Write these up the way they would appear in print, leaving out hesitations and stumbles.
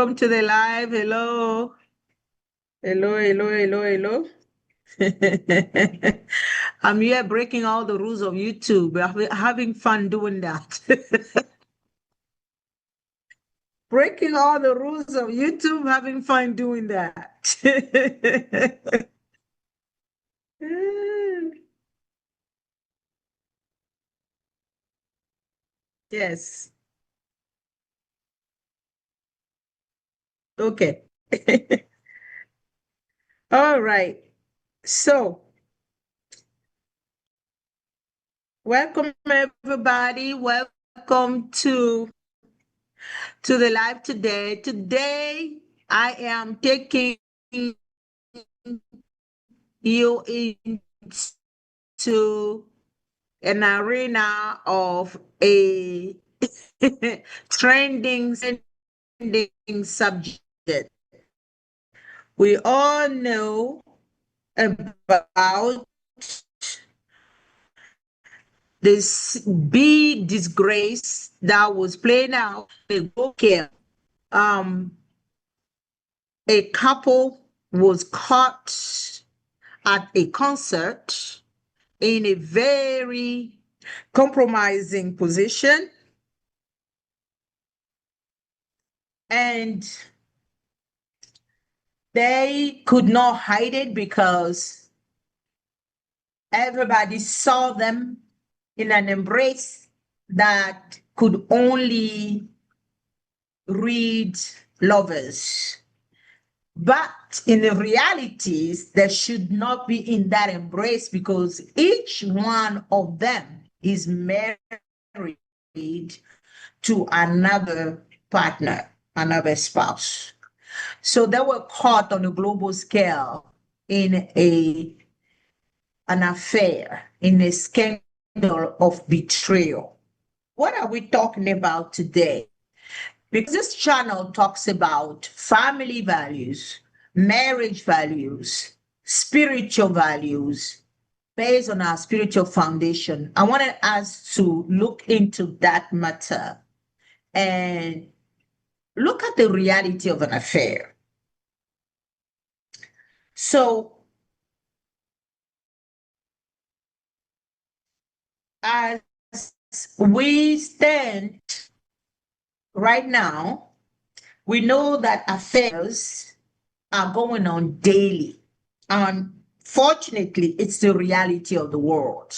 Welcome to the live. Hello. Hello, hello, hello, hello. I'm here breaking all the rules of YouTube. We're having fun doing that. Breaking all the rules of YouTube, having fun doing that. Yes. Okay. All right. So, welcome everybody. Welcome to the live today. Today, I am taking you into an arena of a trending subject. We all know about this big disgrace that was playing out in Booker. Um, a couple was caught at a concert in a very compromising position, and they could not hide it because everybody saw them in an embrace that could only read lovers. But in the realities, they should not be in that embrace because each one of them is married to another partner, another spouse. So they were caught on a global scale in an affair, in a scandal of betrayal. What are we talking about today? Because this channel talks about family values, marriage values, spiritual values, based on our spiritual foundation. I wanted us to look into that matter and look at the reality of an affair. So, as we stand right now, we know that affairs are going on daily. Unfortunately, it's the reality of the world.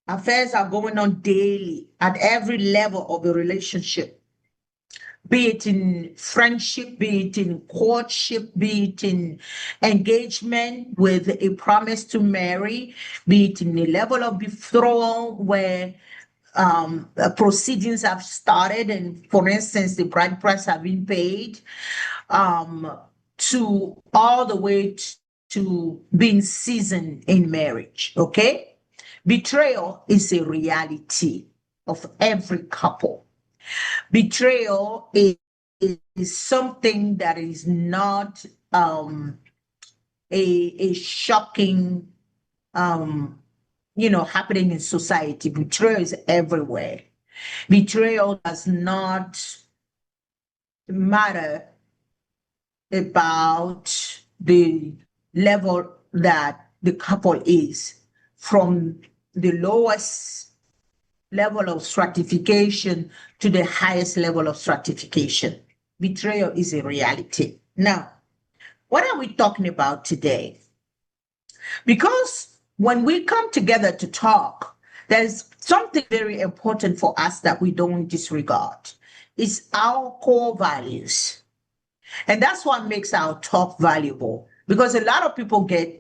Affairs are going on daily at every level of the relationship, be it in friendship, be it in courtship, be it in engagement with a promise to marry, be it in a level of betrothal where proceedings have started, and for instance, the bride price have been paid, to all the way to being seasoned in marriage. Okay, betrayal is a reality of every couple. Betrayal is something that is not a shocking happening in society. Betrayal is everywhere. Betrayal does not matter about the level that the couple is, from the lowest level of stratification to the highest level of stratification. Betrayal is a reality. Now, what are we talking about today? Because when we come together to talk, there's something very important for us that we don't disregard. It's our core values. And that's what makes our talk valuable, because a lot of people get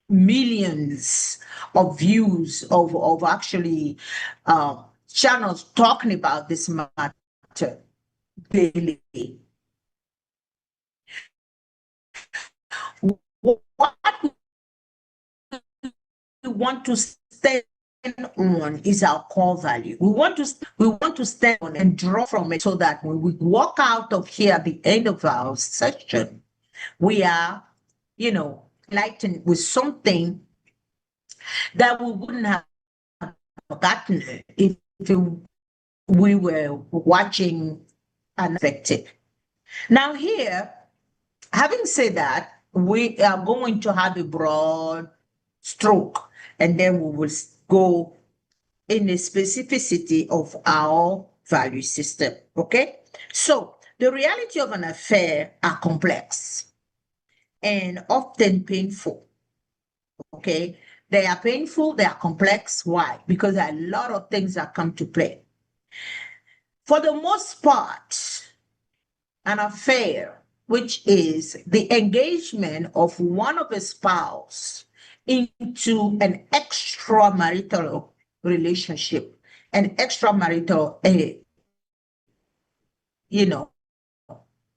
millions of views of actually channels talking about this matter daily. What we want to stand on is our core value. We want to stand on and draw from it so that when we walk out of here at the end of our session, we are, enlightened with something that we wouldn't have gotten if we were watching unaffected. Now here, having said that, we are going to have a broad stroke, and then we will go in the specificity of our value system. Okay? So the reality of an affair are complex and often painful. Okay? They are painful, they are complex. Why? Because there are a lot of things that come to play. For the most part, an affair, which is the engagement of one of a spouse into an extramarital relationship, an extramarital,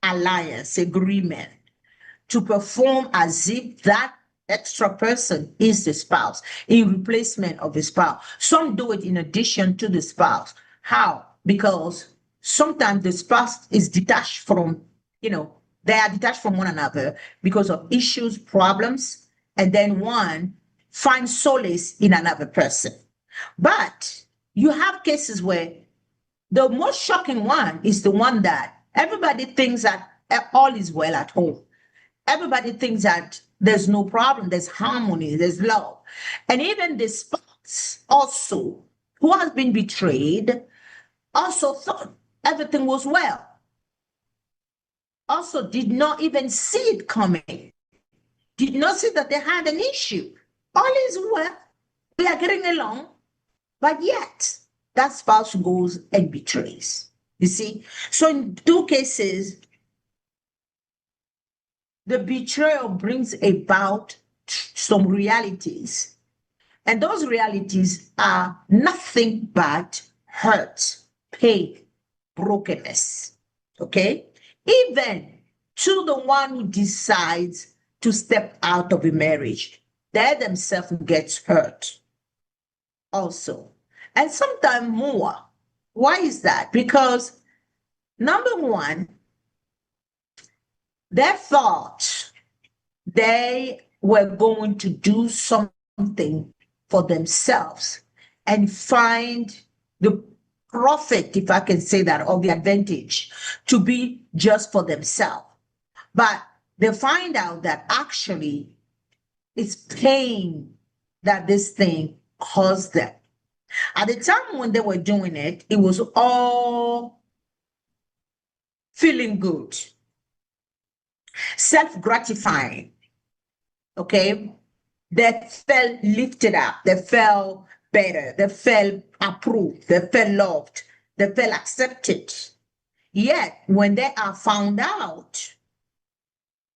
alliance, agreement, to perform as if that extra person is the spouse in replacement of the spouse. Some do it in addition to the spouse. How? Because sometimes the spouse is detached from, they are detached from one another because of issues, problems, and then one finds solace in another person. But you have cases where the most shocking one is the one that everybody thinks that all is well at home. Everybody thinks that there's no problem, there's harmony, there's love. And even the spouse also, who has been betrayed, also thought everything was well. Also did not even see it coming, did not see that they had an issue. All is well, we are getting along, but yet that spouse goes and betrays. You see? So in two cases, the betrayal brings about some realities. And those realities are nothing but hurt, pain, brokenness. Okay? Even to the one who decides to step out of a marriage, they themselves gets hurt also. And sometimes more. Why is that? Because number one, they thought they were going to do something for themselves and find the profit, if I can say that, or the advantage to be just for themselves. But they find out that actually it's pain that this thing caused them. At the time when they were doing it, it was all feeling good, self-gratifying. Okay? They felt lifted up, they felt better, they felt approved, they felt loved, they felt accepted. Yet, when they are found out,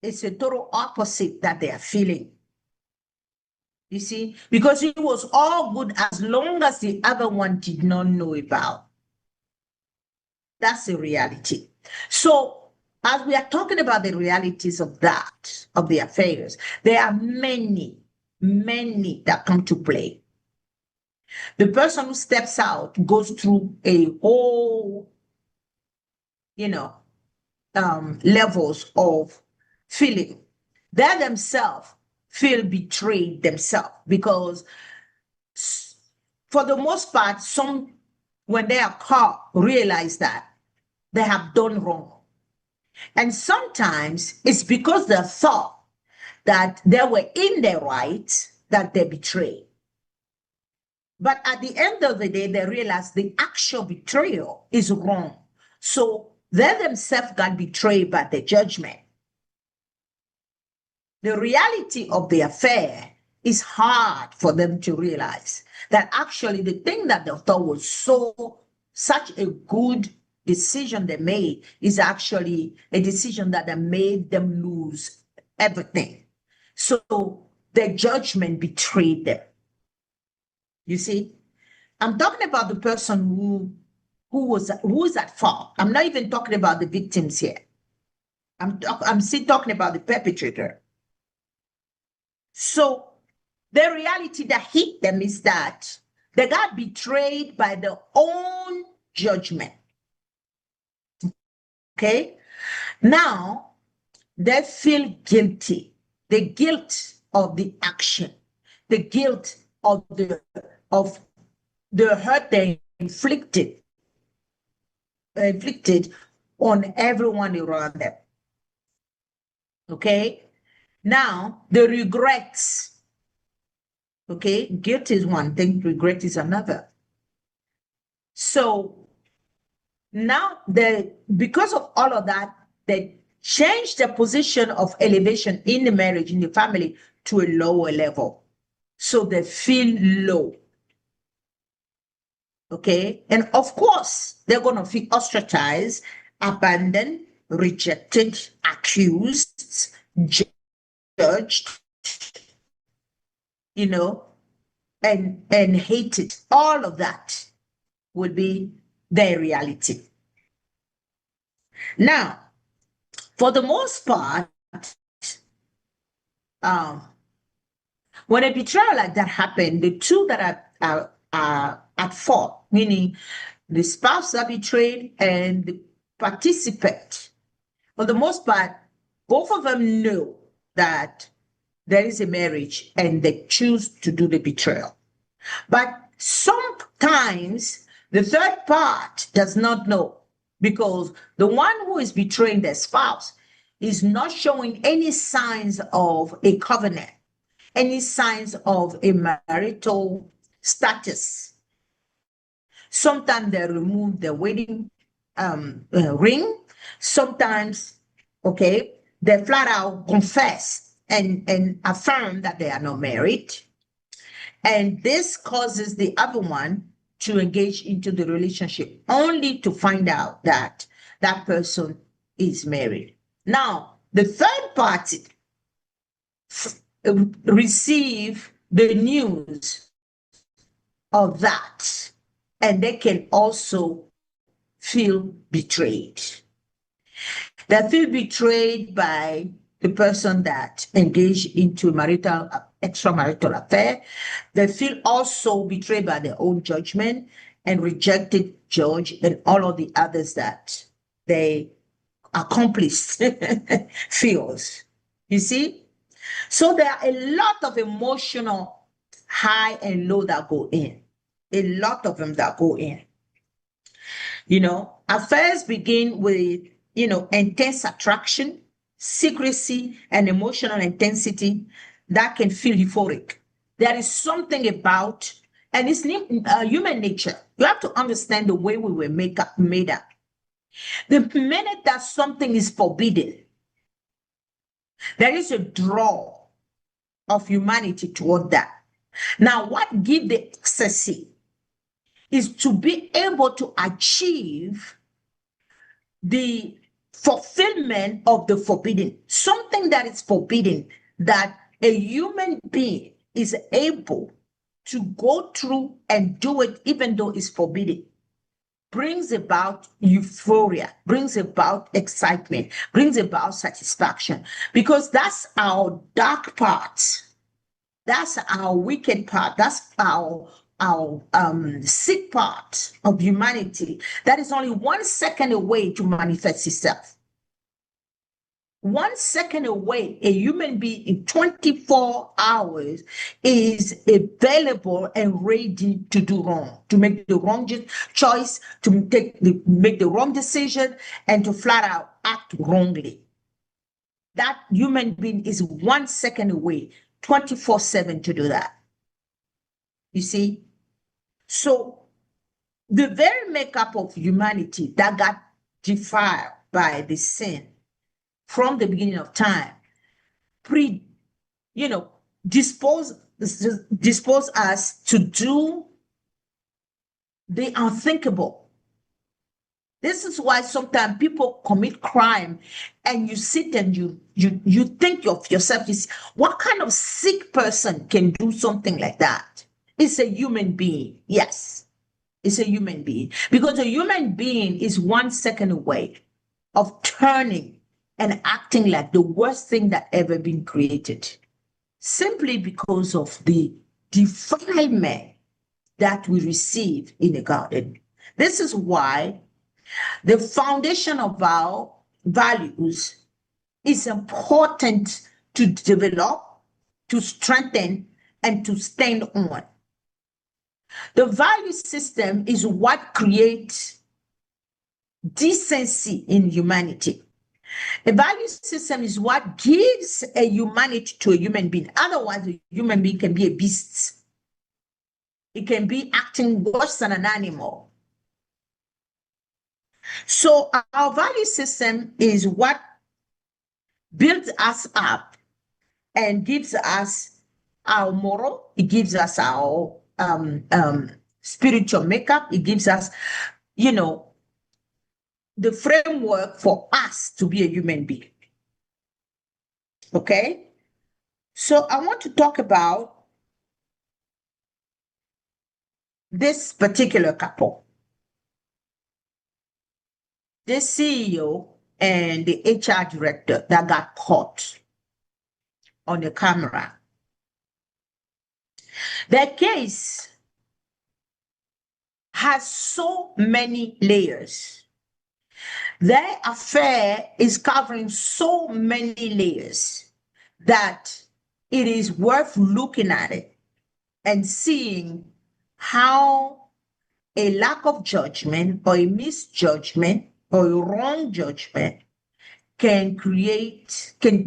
it's a total opposite that they are feeling. You see, because it was all good as long as the other one did not know about. That's the reality. So, as we are talking about the realities of that, of the affairs, there are many that come to play. The person who steps out goes through a whole, levels of feeling. They themselves feel betrayed themselves because for the most part, some, when they are caught, realize that they have done wrong. And sometimes it's because they thought that they were in their right that they betrayed. But at the end of the day, they realize the actual betrayal is wrong. So they themselves got betrayed by the judgment. The reality of the affair is hard for them to realize that actually the thing that they thought was such a good decision they made is actually a decision that made them lose everything. So their judgment betrayed them. You see, I'm talking about the person who is at fault. I'm not even talking about the victims here. I'm still talking about the perpetrator. So the reality that hit them is that they got betrayed by their own judgment. Okay? Now they feel guilty. The guilt of the action, the guilt of the hurt they inflicted on everyone around them. Okay? Now, the regrets. Okay? Guilt is one thing, regret is another. So now, because of all of that, they change the position of elevation in the marriage, in the family, to a lower level. So they feel low. Okay? And of course, they're going to feel ostracized, abandoned, rejected, accused, judged, and hated. All of that will be their reality. Now, for the most part, when a betrayal like that happened, the two that are at fault, meaning the spouse that betrayed and the participant, for the most part, both of them know that there is a marriage and they choose to do the betrayal. But sometimes the third part does not know, because the one who is betraying their spouse is not showing any signs of a covenant, any signs of a marital status. Sometimes they remove the wedding ring. Sometimes, okay, they flat out confess and affirm that they are not married. And this causes the other one to engage into the relationship only to find out that that person is married. Now, the third party receive the news of that, and they can also feel betrayed. They feel betrayed by the person that engaged into extramarital affair. They feel also betrayed by their own judgment and rejected judge and all of the others that they accomplished feels. You see? So there are a lot of emotional high and low that go in. A lot of them that go in. Affairs begin with, intense attraction, secrecy, and emotional intensity that can feel euphoric. There is something about, and it's human nature. You have to understand the way we were made up. The minute that something is forbidden, there is a draw of humanity toward that. Now, what gives the ecstasy is to be able to achieve the fulfillment of the forbidden, something that is forbidden, that a human being is able to go through and do it even though it's forbidden, brings about euphoria, brings about excitement, brings about satisfaction, because that's our dark part. That's our wicked part. That's our sick part of humanity that is only 1 second away to manifest itself. 1 second away, a human being in 24 hours is available and ready to do wrong, to make the wrong choice, to make the wrong decision, and to flat out act wrongly. That human being is 1 second away, 24/7 to do that. You see? So the very makeup of humanity that got defiled by the sin from the beginning of time, dispose us to do the unthinkable. This is why sometimes people commit crime and you sit and you think of yourself, what kind of sick person can do something like that? It's a human being. Yes, it's a human being. Because a human being is 1 second away of turning and acting like the worst thing that ever been created, simply because of the defilement that we receive in the garden. This is why the foundation of our values is important to develop, to strengthen, and to stand on. The value system is what creates decency in humanity. A value system is what gives a humanity to a human being. Otherwise, a human being can be a beast. It can be acting worse than an animal. So our value system is what builds us up and gives us our moral. It gives us our spiritual makeup. It gives us, the framework for us to be a human being. Okay? So I want to talk about this particular couple. The CEO and the HR director that got caught on the camera. Their case has so many layers. Their affair is covering so many layers that it is worth looking at it and seeing how a lack of judgment or a misjudgment or a wrong judgment can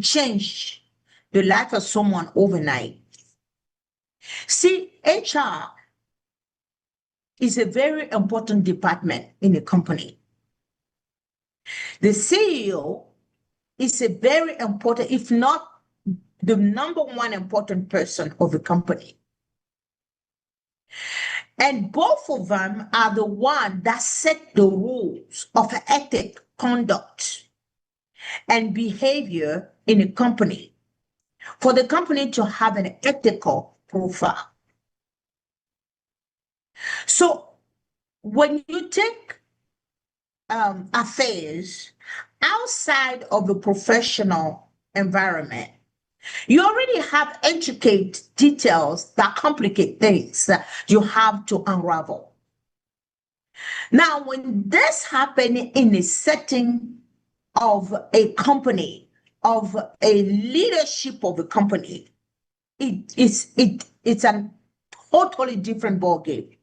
change the life of someone overnight. See, HR is a very important department in a company. The CEO is a very important, if not the number one important person of the company. And both of them are the one that set the rules of ethic, conduct, and behavior in a company for the company to have an ethical profile. So when you take affairs outside of the professional environment, you already have intricate details that complicate things that you have to unravel. Now, when this happens in a setting of a company, of a leadership of a company, it's a totally different ballgame.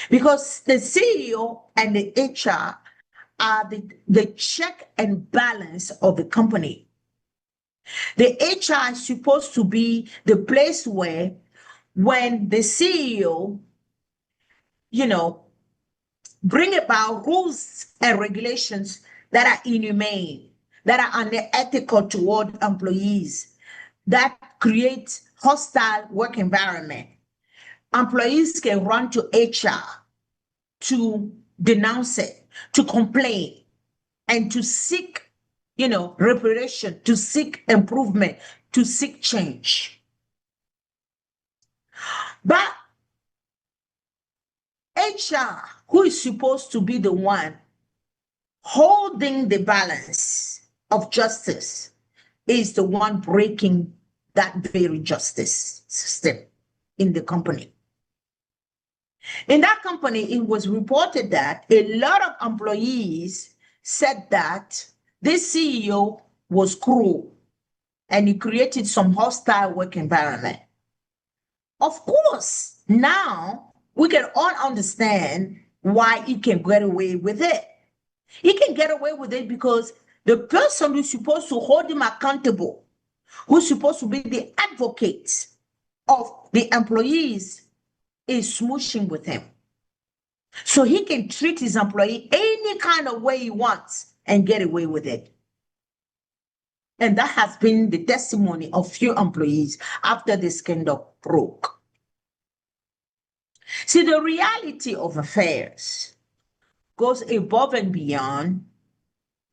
Because the CEO and the HR are the check and balance of the company. The HR is supposed to be the place where when the CEO, bring about rules and regulations that are inhumane, that are unethical toward employees, that create hostile work environment, employees can run to HR to denounce it, to complain, and to seek, reparation, to seek improvement, to seek change. But HR, who is supposed to be the one holding the balance of justice, is the one breaking that very justice system in the company. In that company, it was reported that a lot of employees said that this CEO was cruel and he created some hostile work environment. Of course, now we can all understand why he can get away with it. He can get away with it because the person who's supposed to hold him accountable, who's supposed to be the advocate of the employees, is smooshing with him. So he can treat his employee any kind of way he wants and get away with it. And that has been the testimony of few employees after the scandal broke. See, the reality of affairs goes above and beyond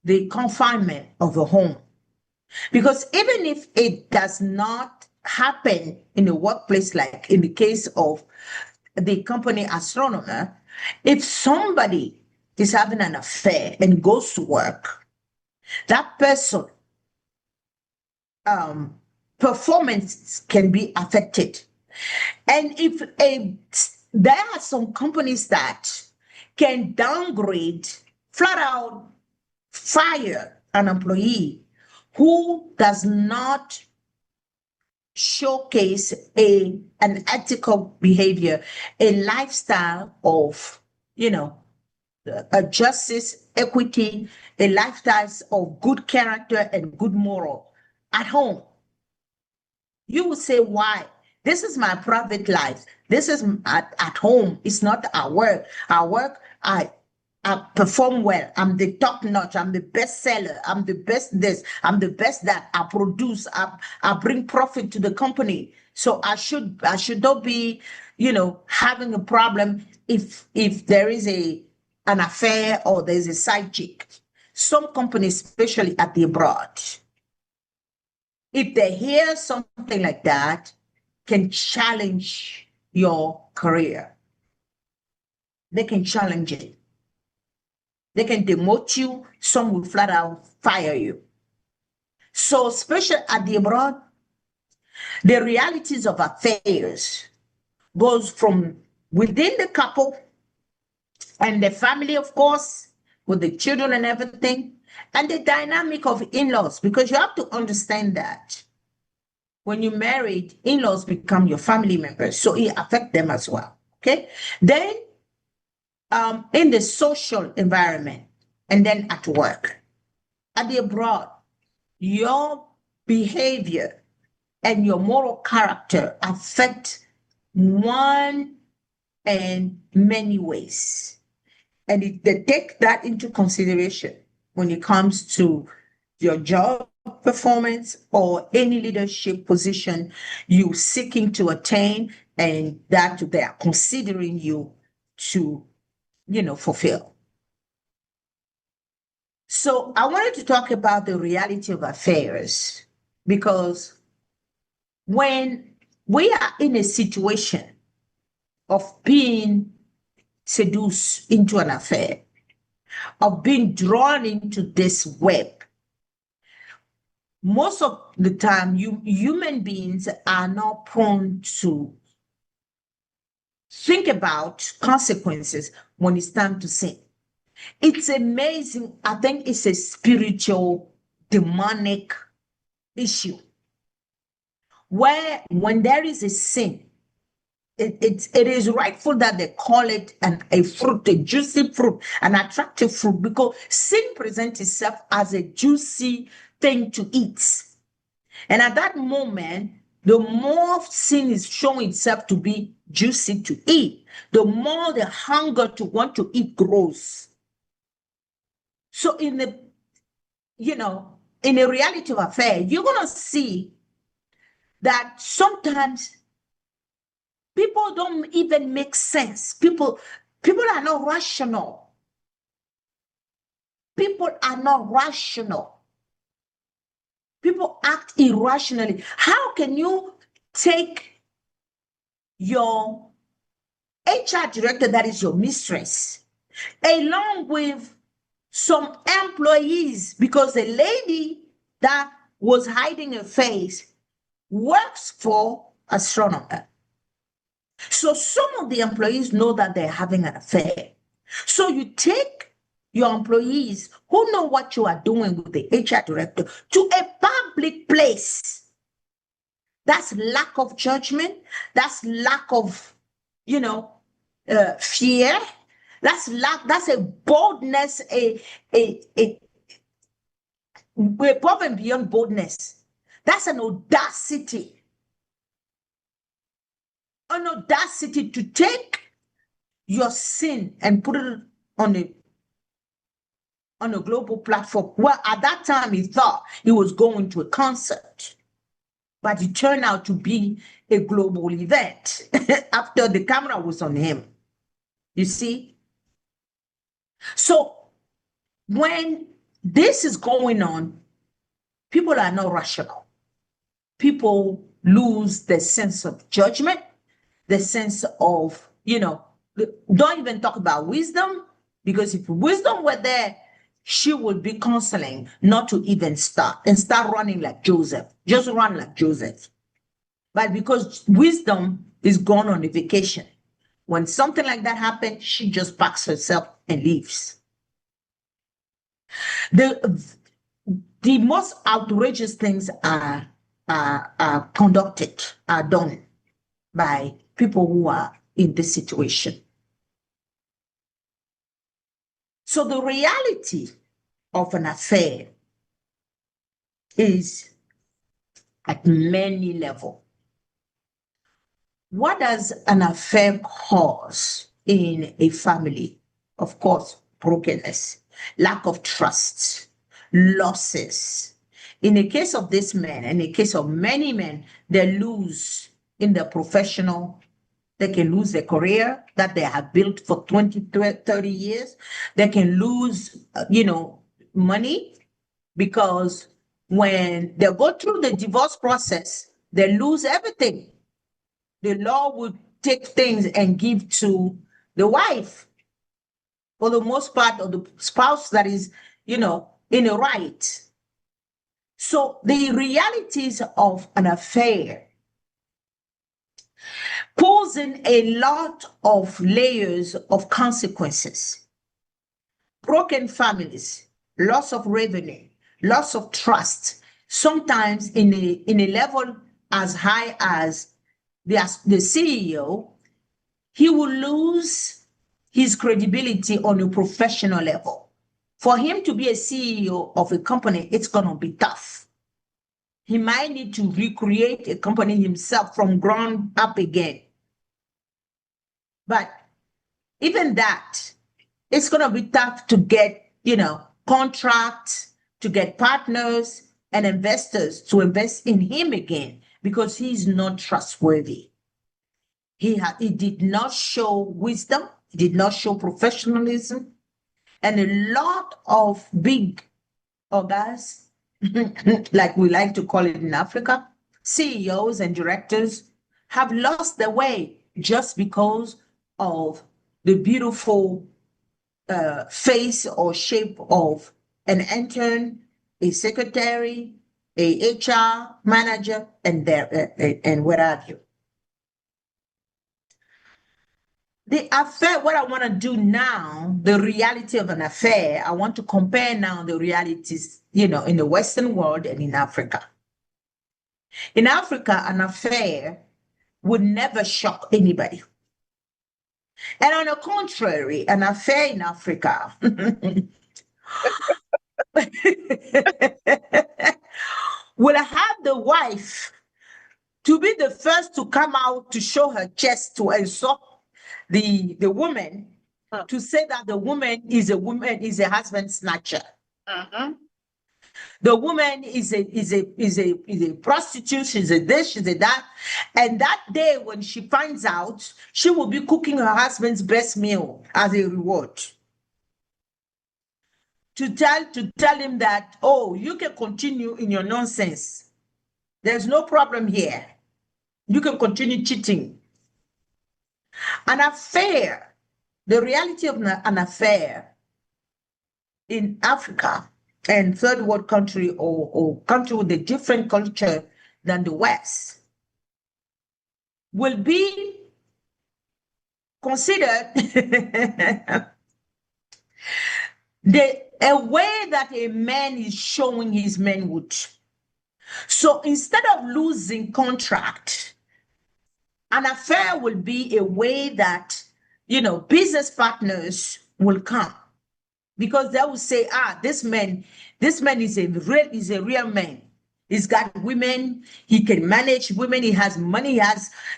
the confinement of the home. Because even if it does not happen in the workplace, like in the case of the company astronomer, if somebody is having an affair and goes to work, that person performance can be affected. And if there are some companies that can downgrade, flat out fire an employee who does not showcase an ethical behavior, a lifestyle of, a justice, equity, a lifestyle of good character and good moral at home. You will say, why? This is my private life. This is at home. It's not at work. At work, I perform well. I'm the top notch. I'm the best seller. I'm the best this. I'm the best that. I produce. I bring profit to the company. So I should not be, having a problem if there is an affair or there's a side chick. Some companies, especially at the abroad, if they hear something like that, can challenge your career. They can challenge it. They can demote you. Some will flat out fire you. So, especially at the abroad, the realities of affairs goes from within the couple and the family, of course, with the children and everything, and the dynamic of in-laws, because you have to understand that when you're married, in-laws become your family members, so it affects them as well. Okay, then in the social environment, and then at work, at the abroad, your behavior and your moral character affect one and many ways. And they take that into consideration when it comes to your job performance or any leadership position you seeking to attain, and that they are considering you to, fulfill. So I wanted to talk about the reality of affairs, because when we are in a situation of being seduced into an affair, of being drawn into this web, most of the time, human beings are not prone to think about consequences when it's time to sin. It's amazing. I think it's a spiritual, demonic issue where when there is a sin, it is rightful that they call it a fruit, a juicy fruit, an attractive fruit, because sin presents itself as a juicy thing to eat. And at that moment, the more sin is showing itself to be juicy to eat, the more the hunger to want to eat grows. So in a reality of affair, you're gonna see that sometimes people don't even make sense. People are not rational. People are not rational. People act irrationally. How can you take your HR director, that is your mistress, along with some employees, because the lady that was hiding her face works for astronomer? So some of the employees know that they're having an affair. So you take your employees who know what you are doing with the HR director to a public place. That's lack of judgment. That's lack of, fear. That's a boldness, we're above and beyond boldness. That's an audacity to take your sin and put it on a global platform. Well, at that time, he thought he was going to a concert, but it turned out to be a global event after the camera was on him. You see? So when this is going on, people are not rational. People lose the sense of judgment, the sense of, don't even talk about wisdom, because if wisdom were there, she would be counseling not to even start running like Joseph. Just run like Joseph. But because wisdom is gone on a vacation, when something like that happens, she just packs herself and leaves. The most outrageous things are done by people who are in this situation. So the reality of an affair is at many levels. What does an affair cause in a family? Of course, brokenness, lack of trust, losses. In the case of this man, in the case of many men, they lose in their professional, they can lose their career that they have built for 20, 30 years. They can lose, money because when they go through the divorce process, they lose everything. The law would take things and give to the wife for the most part, or the spouse that is, in the right. So the realities of an affair pulls in a lot of layers of consequences. Broken families, loss of revenue, loss of trust, sometimes in a level as high as the CEO, he will lose his credibility on a professional level. For him to be a CEO of a company, it's going to be tough. He might need to recreate a company himself from ground up again. But even that, it's going to be tough to get, contracts, to get partners and investors to invest in him again because he's not trustworthy. He did not show wisdom, he did not show professionalism, and a lot of big ogas, like we like to call it in Africa, CEOs and directors have lost their way just because of the beautiful face or shape of an intern, a secretary, a HR manager, and what have you. The affair, what I want to do now, the reality of an affair, I want to compare now the realities, in the Western world and in Africa. In Africa, an affair would never shock anybody. And on the contrary, an affair in Africa will have the wife to be the first to come out to show her chest to insult the woman, to say that the woman is a husband snatcher. The woman is a prostitute, she's a this, she's a that. And that day when she finds out, she will be cooking her husband's best meal as a reward. To tell him that, oh, you can continue in your nonsense. There's no problem here. You can continue cheating. An affair, the reality of an affair in Africa and third world country or country with a different culture than the West will be considered a way that a man is showing his manhood. So instead of losing contract, an affair will be a way that, business partners will come because they will say, this man is a real man. He's got women, he can manage women, he has money,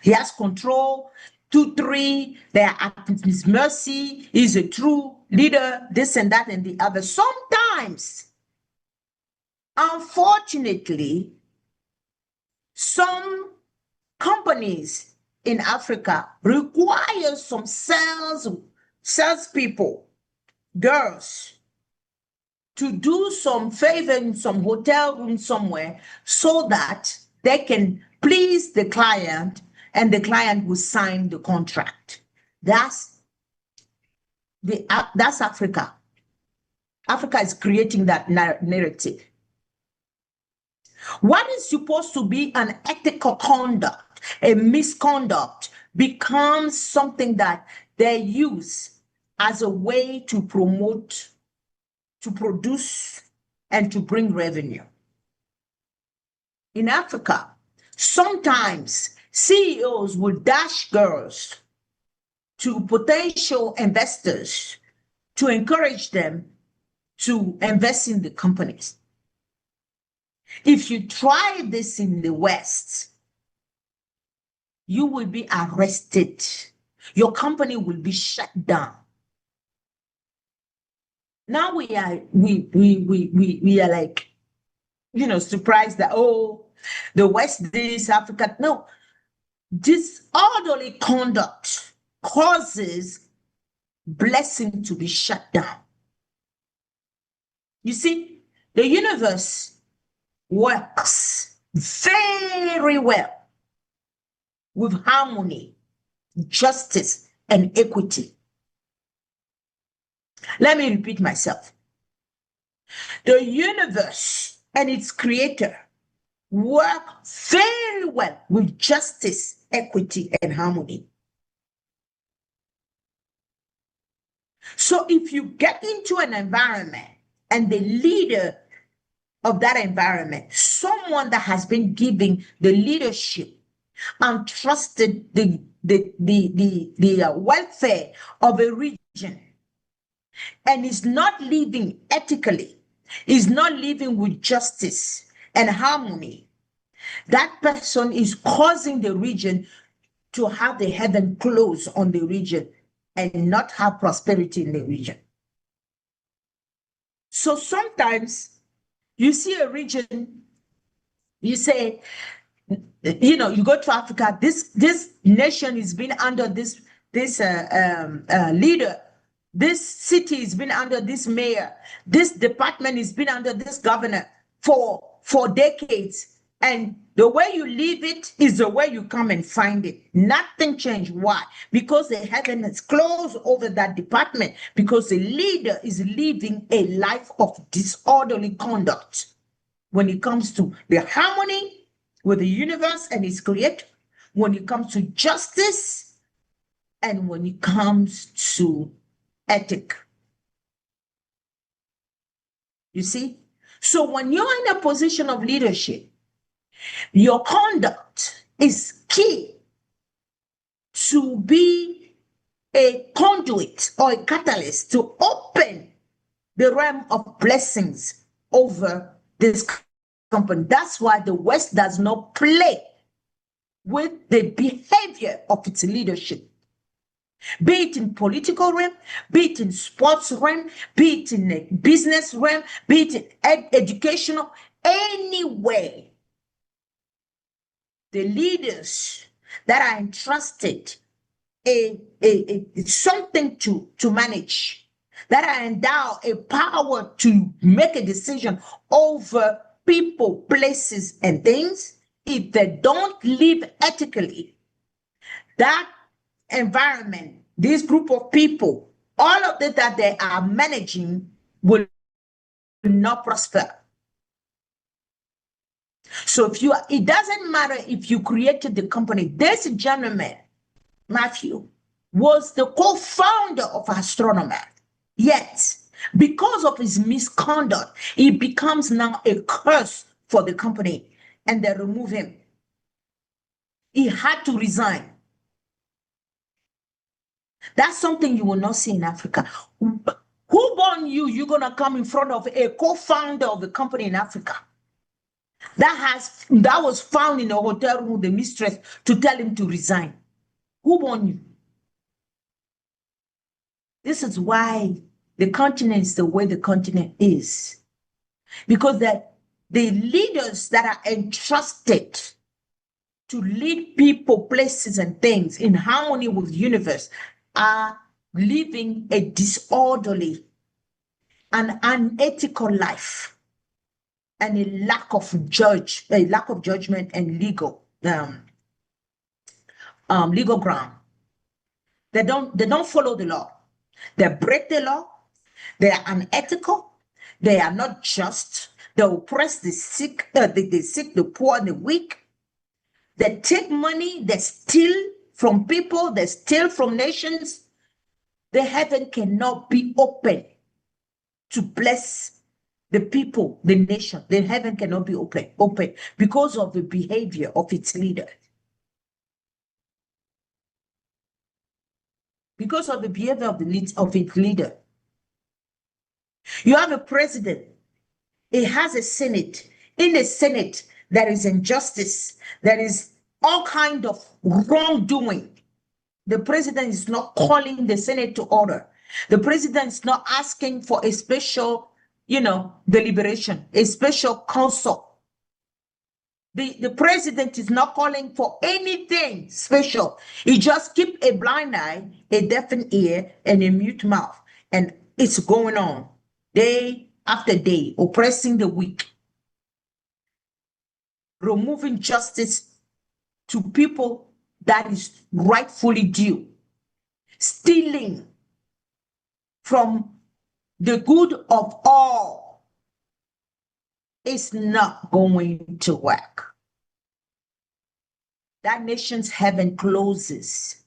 he has control. 2, 3, they are at his mercy. He's a true leader, this and that and the other. Sometimes, unfortunately, some companies in Africa require some salespeople, girls, to do some favor in some hotel room somewhere so that they can please the client and the client will sign the contract. That's Africa. Africa is creating that narrative. What is supposed to be an ethical conduct, a misconduct, becomes something that they use as a way to promote, to produce, and to bring revenue. In Africa, sometimes CEOs will dash girls to potential investors to encourage them to invest in the companies. If you try this in the West, you will be arrested. Your company will be shut down. Now we are like, surprised that, oh, the West, this Africa. No, disorderly conduct causes blessing to be shut down. You see, the universe works very well with harmony, justice, and equity. Let me repeat myself. The universe and its creator work very well with justice, equity, and harmony. So if you get into an environment and the leader of that environment, someone that has been giving the leadership and trusted the welfare of a region, and is not living ethically, is not living with justice and harmony, that person is causing the region to have the heaven close on the region and not have prosperity in the region. So sometimes you see a region, you say, you go to Africa, this nation has been under this leader. This city has been under this mayor. This department has been under this governor for decades. And the way you leave it is the way you come and find it. Nothing changed. Why? Because the heaven is closed over that department, because the leader is living a life of disorderly conduct when it comes to the harmony with the universe and its creator, when it comes to justice, and when it comes to ethic. You see? So when you're in a position of leadership, your conduct is key to be a conduit or a catalyst to open the realm of blessings over this company. That's why the West does not play with the behavior of its leadership. Be it in political realm, be it in sports realm, be it in a business realm, be it in educational, anywhere. The leaders that are entrusted something to manage, that are endowed a power to make a decision over people, places, and things, if they don't live ethically, that environment, this group of people, all of it that they are managing will not prosper. So it doesn't matter if you created the company. This gentleman, Matthew, was the co-founder of Astronomer. Yet, because of his misconduct, it becomes now a curse for the company, and they remove him. He had to resign. That's something you will not see in Africa. Who born you? You're going to come in front of a co-founder of the company in Africa that was found in a hotel room with the mistress to tell him to resign. Who born you? This is why the continent is the way the continent is. Because the leaders that are entrusted to lead people, places, and things in harmony with the universe are living a disorderly and unethical life, and a lack of judgment and legal ground. They don't follow the law. They break the law. They are unethical. They are not just. They oppress the sick, the poor, and the weak. They take money. They steal from people. They steal from nations. The heaven cannot be open to bless the people, the nation. The heaven cannot be open because of the behavior of its leader. Because of the behavior of its leader. You have a president. It has a Senate. In the Senate, there is injustice. There is all kind of wrongdoing. The president is not calling the Senate to order. The president is not asking for a special, deliberation, a special council. The president is not calling for anything special. He just keep a blind eye, a deafened ear, and a mute mouth. And it's going on day after day, oppressing the weak, removing justice to people that is rightfully due, stealing from the good of all. It's not going to work. That nation's heaven closes.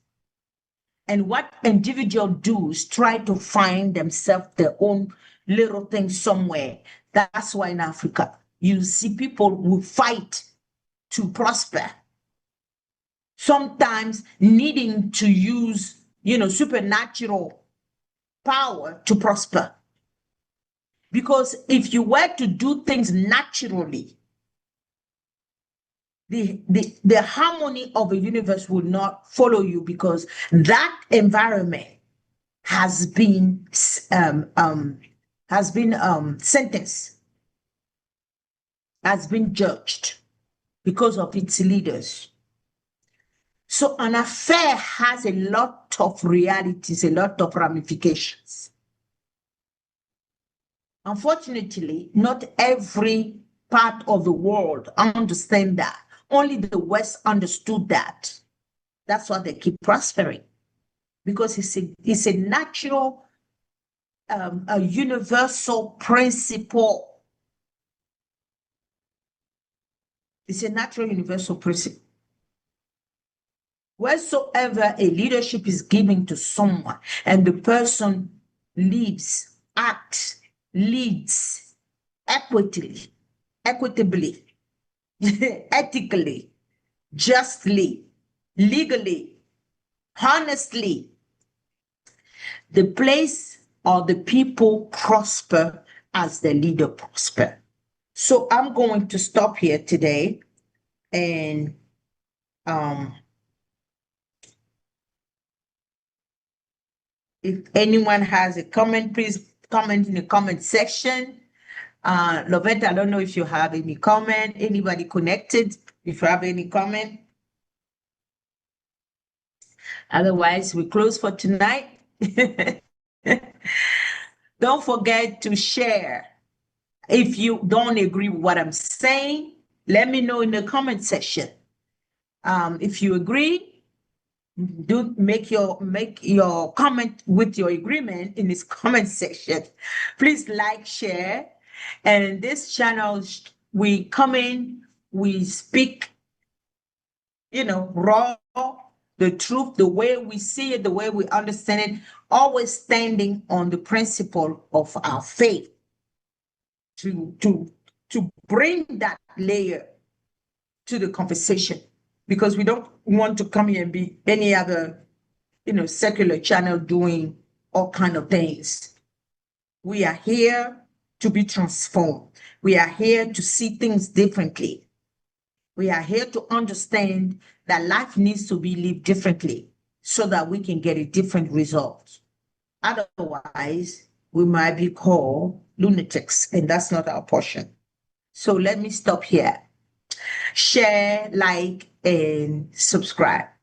And what individuals do is try to find themselves their own little thing somewhere. That's why in Africa, you see people who fight to prosper, sometimes needing to use, supernatural power to prosper. Because if you were to do things naturally, the harmony of the universe will not follow you, because that environment has been sentenced, has been judged because of its leaders. So an affair has a lot of realities, a lot of ramifications. Unfortunately, not every part of the world understand that. Only the West understood that. That's why they keep prospering, because it's a natural, a universal principle. It's a natural universal principle. Wheresoever a leadership is given to someone and the person lives, acts, leads equitably, ethically, justly, legally, honestly, the place or the people prosper as the leader prosper. So I'm going to stop here today, and if anyone has a comment, please comment in the comment section. Lovetta, I don't know if you have any comment. Anybody connected, if you have any comment. Otherwise, we close for tonight. Don't forget to share. If you don't agree with what I'm saying, let me know in the comment section. If you agree, do make your comment with your agreement in this comment section. Please like, share. And this channel, we come in, we speak, raw, the truth, the way we see it, the way we understand it, always standing on the principle of our faith to bring that layer to the conversation, because we don't want to come here and be any other, secular channel doing all kind of things. We are here to be transformed. We are here to see things differently. We are here to understand that life needs to be lived differently so that we can get a different result. Otherwise, we might be called lunatics, and that's not our portion. So let me stop here. Share, like, and subscribe.